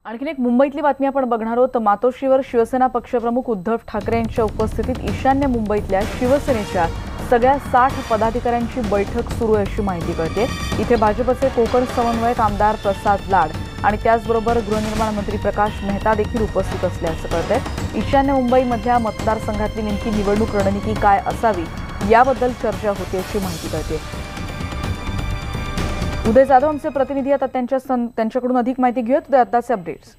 आणखीन एक मुंबईतली बातमी आपण बघणार आहोत। मातोश्रीवर शिवसेना पक्षप्रमुख उद्धव ठाकरे यांच्या उपस्थितीत ईशान्य मुंबईतल्या शिवसेनेच्या सगळ्या 60 पदाधिकाऱ्यांची बैठक सुरू आहे अशी माहिती कळते। इथे भाजपचे कोकण समन्वयक आमदार प्रसाद लाड आणि त्याचबरोबर गृहनिर्माण मंत्री प्रकाश मेहता देखील उपस्थित असल्याचं कळतंय। ईशान्य मुंबईमधल्या मतदारसंघातली नेमकी निवडणूक रणनीती काय असावी याबद्दल चर्चा होते अशी माहिती कळते। उदय जाधव आमचे प्रतिनिधी आता त्यांच्याकडून अधिक माहिती घेऊयात। उदय, आताचे अपडेट्स।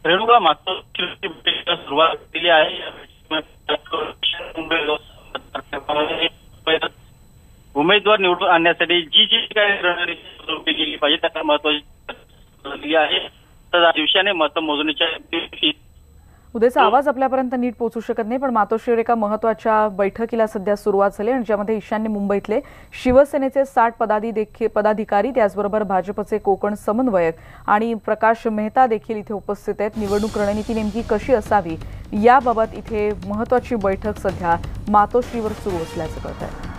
रेणुका, मातोश्री सुरुवात केली आहे। उमेदवार निवडून आणण्यासाठी जी काही रणनीती केली पाहिजे त्या महत्त्वाची आहे। तर दिवसाने मतमोजणीच्या उदयचा आवाज आपल्यापर्यंत नीट पोहोचू शकत नाही, पण मातोश्रीवर एका महत्त्वाच्या बैठकीला सध्या सुरुवात झाली आणि ज्यामध्ये ईशान्य मुंबईतले शिवसेनेचे 60 पदाधिकारी त्याचबरोबर भाजपचे कोकण समन्वयक आणि प्रकाश मेहता देखील इथे उपस्थित आहेत। निवडणूक रणनीती नेमकी कशी असावी याबाबत इथे महत्त्वाची बैठक सध्या मातोश्रीवर सुरू असल्याचं कळतंय।